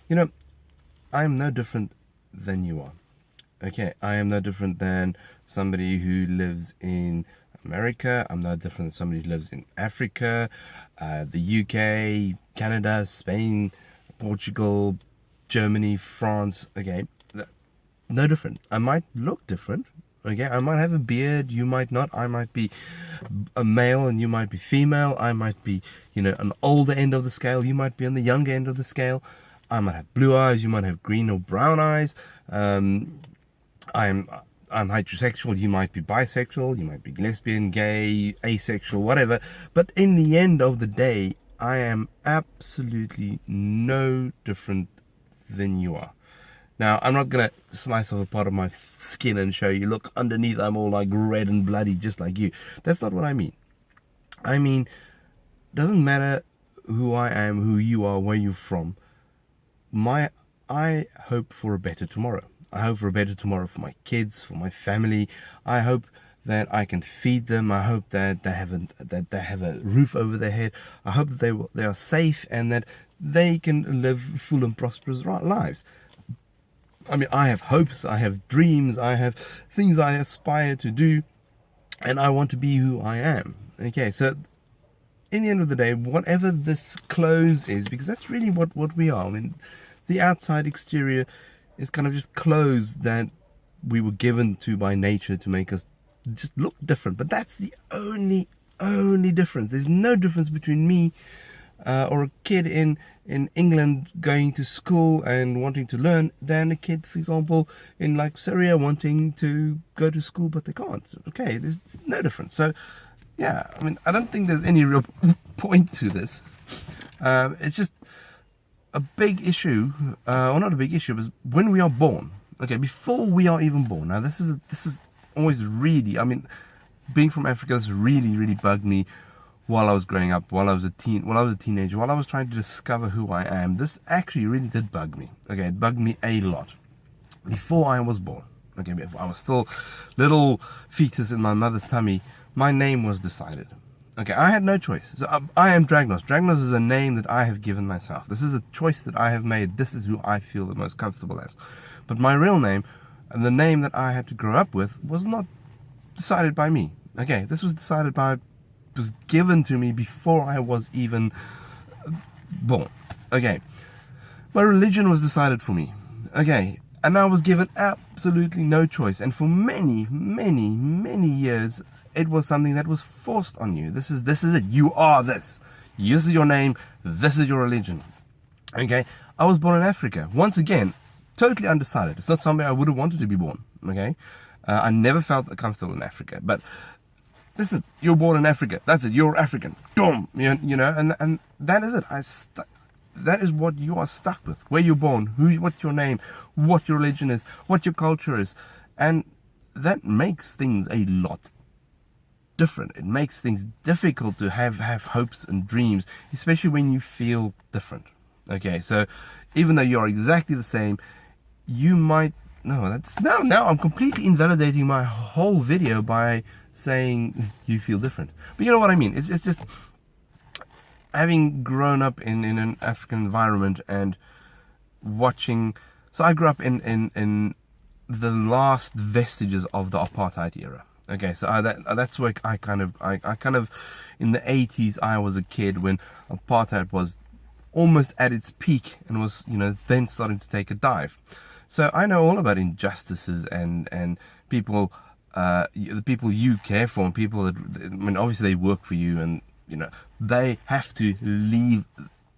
You know, I am no different than you are. Okay, I am no different than somebody who lives in America. I'm no different than somebody who lives in Africa, the UK, Canada, Spain, Portugal, Germany, France. Okay, no different. I might look different. Okay, I might have a beard, you might not. I might be a male and you might be female. I might be, an older end of the scale. You might be on the younger end of the scale. I might have blue eyes, you might have green or brown eyes. I'm I'm heterosexual, you might be bisexual, you might be lesbian, gay, asexual, whatever. But in the end of the day, I am absolutely no different than you are. Now, I'm not going to slice off a part of my skin and show you, look, underneath I'm all like red and bloody just like you. That's not what I mean. I mean, doesn't matter who I am, who you are, where you're from. I hope for a better tomorrow. I hope for a better tomorrow for my kids, for my family. I hope that I can feed them. I hope that they have a roof over their head. I hope that they are safe and that they can live full and prosperous lives. I mean, I have hopes, I have dreams, I have things I aspire to do, and I want to be who I am. Okay, so in the end of the day, whatever this clothes is, because that's really what we are. I mean, the outside exterior is kind of just clothes that we were given to by nature to make us just look different. But that's the only difference. There's no difference between me or a kid in England going to school and wanting to learn than a kid, for example, in like Syria wanting to go to school but they can't. Okay, there's no difference. So yeah, I mean, I don't think there's any real point to this. It's just a big issue, or not a big issue, but when we are born. Okay, before we are even born. Now, this is always really. I mean, being from Africa, this really bugged me while I was growing up, while I was a teenager, while I was trying to discover who I am. This actually really did bug me. Okay, it bugged me a lot before I was born. Okay, before I was still little fetus in my mother's tummy. My name was decided. Okay, I had no choice. So I am Dragnos. Dragnos is a name that I have given myself. This is a choice that I have made. This is who I feel the most comfortable as. But my real name, and the name that I had to grow up with, was not decided by me. Okay, this was was given to me before I was even born. Okay, my religion was decided for me. Okay, and I was given absolutely no choice. And for many years, it was something that was forced on you. This is it. You are this. This is your name. This is your religion. Okay. I was born in Africa. Once again, totally undecided. It's not somewhere I would have wanted to be born. Okay. I never felt comfortable in Africa. But this is, you're born in Africa. That's it. You're African. Boom. You know, and that is it. That is what you are stuck with. Where you're born, what's your name, what your religion is, what your culture is. And that makes things a lot different. It makes things difficult to have hopes and dreams, especially when you feel different. Okay, so even though you're exactly the same, you might now I'm completely invalidating my whole video by saying you feel different. But you know what I mean? It's just having grown up in an African environment and watching. So I grew up in the last vestiges of the apartheid era. Okay, so that's where I kind of in the 80s I was a kid when apartheid was almost at its peak and was then starting to take a dive. So I know all about injustices and people, the people you care for and people that, I mean, obviously they work for you and they have to leave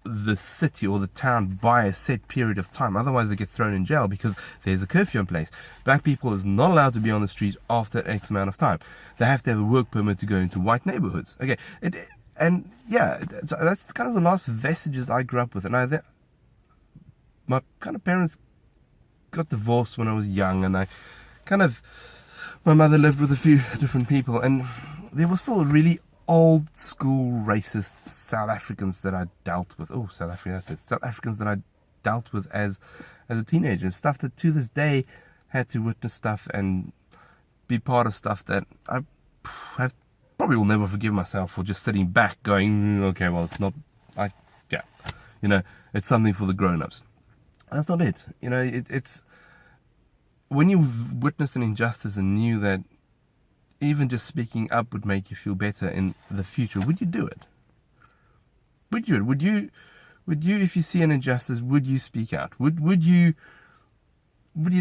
the city or the town by a set period of time, otherwise they get thrown in jail because there's a curfew in place. Black people is not allowed to be on the street after X amount of time. They have to have a work permit to go into white neighborhoods. Okay, and yeah, that's kind of the last vestiges I grew up with. And my kind of parents got divorced when I was young, and my mother lived with a few different people, and there was still really old school racist South Africans that I dealt with. Oh, South Africans that I dealt with as a teenager. Stuff that to this day had to witness stuff and be part of stuff that I probably will never forgive myself for just sitting back going, okay, well, it's not, it's something for the grown-ups. That's not it. You know, it's when you've witnessed an injustice and knew that even just speaking up would make you feel better in the future, would you do it? Would you? Would you, if you see an injustice, would you speak out? Would you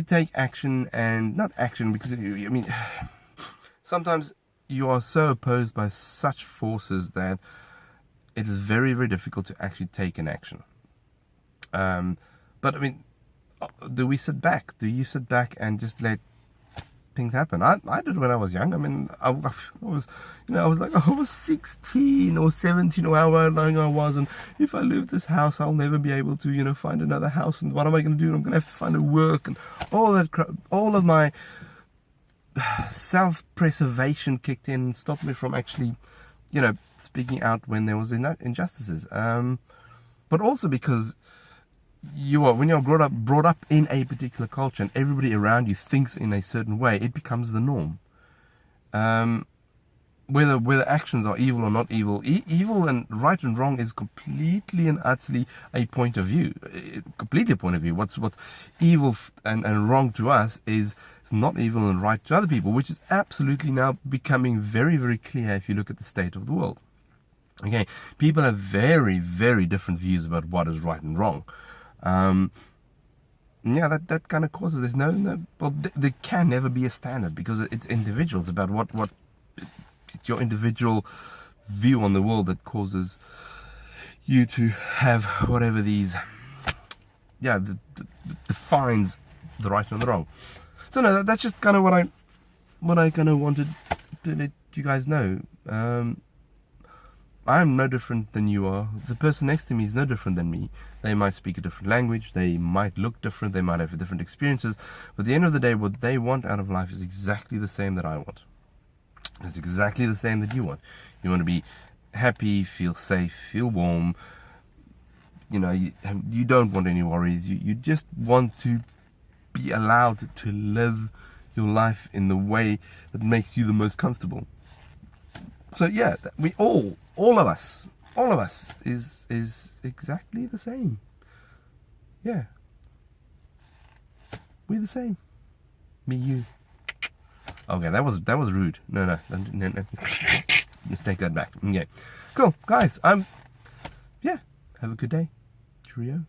take action? And not action, because I mean, sometimes you are so opposed by such forces that it is very, very difficult to actually take an action. But I mean, do we sit back? Do you sit back and just let things happen? I did when I was young. I mean, I was, I was like, I was 16 or 17 or however long I was, and if I leave this house, I'll never be able to, find another house. And what am I going to do? I'm going to have to find a work, and all that crap. All of my self-preservation kicked in and stopped me from actually, speaking out when there was injustices. But also because when you're brought up in a particular culture and everybody around you thinks in a certain way, it becomes the norm. Whether actions are evil or not evil, evil and right and wrong is completely and utterly a point of view. Completely a point of view. What's evil and wrong to us is not evil and right to other people, which is absolutely now becoming very, very clear if you look at the state of the world. Okay, people have very, very different views about what is right and wrong. That kind of causes there can never be a standard, because it's individuals, about what it's your individual view on the world that causes you to have whatever defines the right and the wrong. So no, that's just kind of what I kind of wanted to let you guys know. I'm no different than you are. The person next to me is no different than me. They might speak a different language, they might look different, they might have different experiences, but at the end of the day, what they want out of life is exactly the same that I want. It's exactly the same that you want. You want to be happy, feel safe, feel warm. You don't want any worries. You just want to be allowed to live your life in the way that makes you the most comfortable. So yeah, we all of us is exactly the same. Yeah, we're the same. Me, you. Okay, that was rude. No. Let's take that back. Okay, cool, guys. Yeah, have a good day. Cheerio.